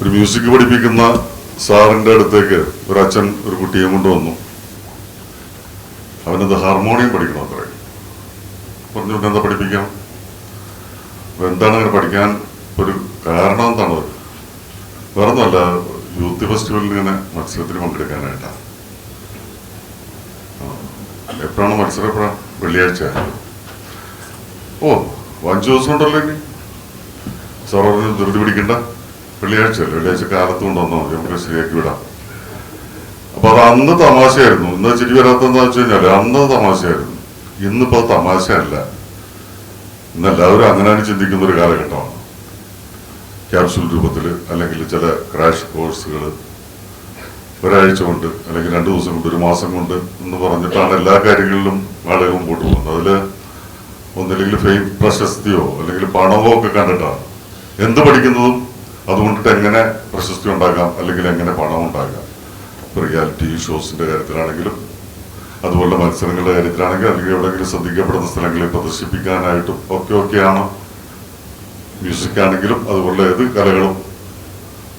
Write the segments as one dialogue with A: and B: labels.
A: ഒരു മ്യൂസിക് പഠിപ്പിക്കുന്ന സാറിൻ്റെ അടുത്തേക്ക് ഒരു അച്ഛൻ ഒരു കുട്ടിയെ കൊണ്ടുവന്നു. അവനത് ഹാർമോണിയം പഠിക്കണം അത്രേ. പറഞ്ഞു എന്താ പഠിപ്പിക്കണം? എന്താണ് അങ്ങനെ പഠിക്കാൻ ഒരു കാരണം എന്താണ്? വേറെ ഒന്നുമല്ല, യൂത്ത് ഫെസ്റ്റിവലിൽ ഇങ്ങനെ മത്സരത്തിന് പങ്കെടുക്കാനായിട്ടാണ്. എപ്പോഴാണ് മത്സരം? എപ്പോഴാണ്? വെള്ളിയാഴ്ച. ഓ 5 ദിവസം ഉണ്ടല്ലോ ഇനി. സാർ പറഞ്ഞു ധൃതി പിടിക്കണ്ട, വെള്ളിയാഴ്ച കാലത്ത് കൊണ്ടുവന്നോ നമുക്ക് ശരിയാക്കി വിടാം. അപ്പൊ അത് അന്ന് തമാശയായിരുന്നു. ഇന്ന് ചിരി വരാത്തെന്താ വെച്ച് കഴിഞ്ഞാല് അന്ന് തമാശയായിരുന്നു. ഇന്നിപ്പോ അത് തമാശയല്ല. ഇന്നെല്ലാവരും അങ്ങനെയാണ് ചിന്തിക്കുന്ന ഒരു കാലഘട്ടമാണ്. ക്യാപ്സ്യൂൾ രൂപത്തിൽ അല്ലെങ്കിൽ ചില ക്രാഷ് കോഴ്സുകൾ ഒരാഴ്ച കൊണ്ട് അല്ലെങ്കിൽ 2 ദിവസം കൊണ്ട് 1 മാസം കൊണ്ട് എന്ന് പറഞ്ഞിട്ടാണ് എല്ലാ കാര്യങ്ങളിലും ആളുകൾ മുമ്പോട്ട് പോകുന്നത്. അതിൽ ഒന്നില്ലെങ്കിൽ ഫെയിം, പ്രശസ്തിയോ അല്ലെങ്കിൽ പണമോ ഒക്കെ കണ്ടിട്ടാണ് എന്ത് പഠിക്കുന്നതും അതുകൊണ്ടിട്ട് എങ്ങനെ പ്രശസ്തി ഉണ്ടാക്കാം അല്ലെങ്കിൽ എങ്ങനെ പണം ഉണ്ടാക്കാം. റിയാലിറ്റി ഷോസിന്റെ കാര്യത്തിലാണെങ്കിലും അതുപോലെ മത്സരങ്ങളുടെ കാര്യത്തിലാണെങ്കിലും അല്ലെങ്കിൽ എവിടെയെങ്കിലും ശ്രദ്ധിക്കപ്പെടുന്ന സ്ഥലങ്ങളിൽ പ്രദർശിപ്പിക്കാനായിട്ടും ഒക്കെയാണ്. മ്യൂസിക് ആണെങ്കിലും അതുപോലെ ഏത് കലകളും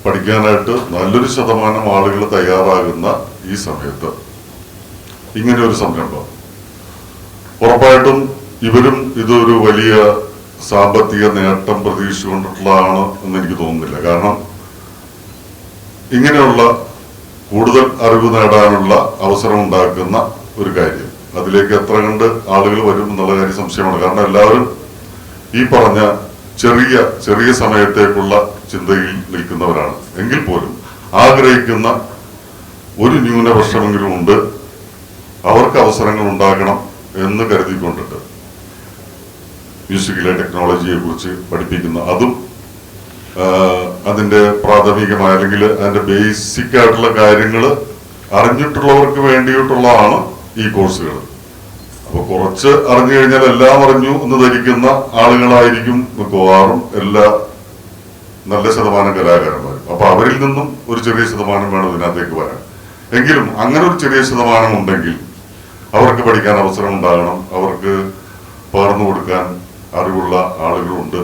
A: പഠിക്കാനായിട്ട് നല്ലൊരു ശതമാനം ആളുകൾ തയ്യാറാകുന്ന ഈ സമയത്ത് ഇങ്ങനെ ഒരു സംരംഭം ഉറപ്പായിട്ടും ഇവരും ഇതൊരു വലിയ സാമ്പത്തിക നേട്ടം പ്രതീക്ഷിച്ചുകൊണ്ടിട്ടുള്ളതാണ് എന്ന് എനിക്ക് തോന്നുന്നില്ല. കാരണം ഇങ്ങനെയുള്ള കൂടുതൽ അറിവ് നേടാനുള്ള അവസരം ഉണ്ടാക്കുന്ന ഒരു കാര്യം, അതിലേക്ക് എത്ര കണ്ട് ആളുകൾ വരും എന്നുള്ള കാര്യം സംശയമാണ്. കാരണം എല്ലാവരും ഈ പറഞ്ഞ ചെറിയ സമയത്തേക്കുള്ള ചിന്തയിൽ നിൽക്കുന്നവരാണ്. എങ്കിൽ പോലും ആഗ്രഹിക്കുന്ന ഒരു ന്യൂനപക്ഷമെങ്കിലും ഉണ്ട്, അവർക്ക് അവസരങ്ങൾ ഉണ്ടാകണം എന്ന് കരുതിക്കൊണ്ടിട്ട് മ്യൂസിക്കിലെ ടെക്നോളജിയെ കുറിച്ച് പഠിപ്പിക്കുന്ന, അതും അതിന്റെ പ്രാഥമികമായ അല്ലെങ്കിൽ അതിന്റെ ബേസിക് ആയിട്ടുള്ള കാര്യങ്ങൾ അറിഞ്ഞിട്ടുള്ളവർക്ക് വേണ്ടിയിട്ടുള്ളതാണ് ഈ കോഴ്സുകൾ. അപ്പൊ കുറച്ച് അറിഞ്ഞു കഴിഞ്ഞാൽ എല്ലാം അറിഞ്ഞു എന്ന് ധരിക്കുന്ന ആളുകളായിരിക്കും മിക്കവാറും എല്ലാ നല്ല ശതമാനം കലാകാരന്മാരും. അപ്പൊ അവരിൽ നിന്നും ഒരു ചെറിയ ശതമാനം വേണം ഇതിനകത്തേക്ക് വരാൻ. എങ്കിലും അങ്ങനെ ഒരു ചെറിയ ശതമാനം ഉണ്ടെങ്കിൽ അവർക്ക് പഠിക്കാൻ അവസരം ഉണ്ടാകണം, അവർക്ക് പകർന്നു കൊടുക്കാൻ അറിവുള്ള ആളുകളുണ്ട്.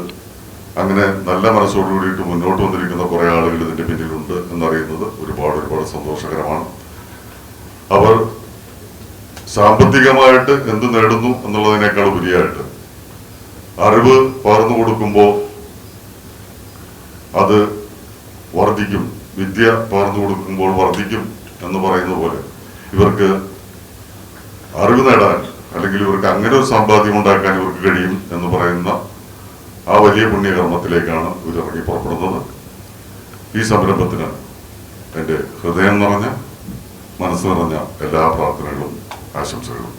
A: അങ്ങനെ നല്ല മനസ്സോടു കൂടിയിട്ട് മുന്നോട്ട് വന്നിരിക്കുന്ന കുറെ ആളുകൾ ഇതിന്റെ പിന്നിലുണ്ട് എന്നറിയുന്നത് ഒരുപാട് സന്തോഷകരമാണ്. അവർ സാമ്പത്തികമായിട്ട് എന്ത് നേടുന്നു എന്നുള്ളതിനേക്കാൾ ഉപരിയായിട്ട് അറിവ് പകർന്നു കൊടുക്കുമ്പോൾ അത് വർദ്ധിക്കും, വിദ്യ പകർന്നു കൊടുക്കുമ്പോൾ വർദ്ധിക്കും എന്ന് പറയുന്ന പോലെ ഇവർക്ക് അറിവ് നേടാൻ അല്ലെങ്കിൽ ഇവർക്ക് അങ്ങനെ ഒരു സമ്പാദ്യം ഉണ്ടാക്കാൻ ഇവർക്ക് കഴിയും എന്ന് പറയുന്ന ആ വലിയ പുണ്യകർമ്മത്തിലേക്കാണ് ഇവരിറങ്ങി പുറപ്പെടുന്നത്. ഈ സംരംഭത്തിന് എൻ്റെ ഹൃദയം നിറഞ്ഞ മനസ്സ് നിറഞ്ഞ എല്ലാ പ്രാർത്ഥനകളും ആശംസകളും.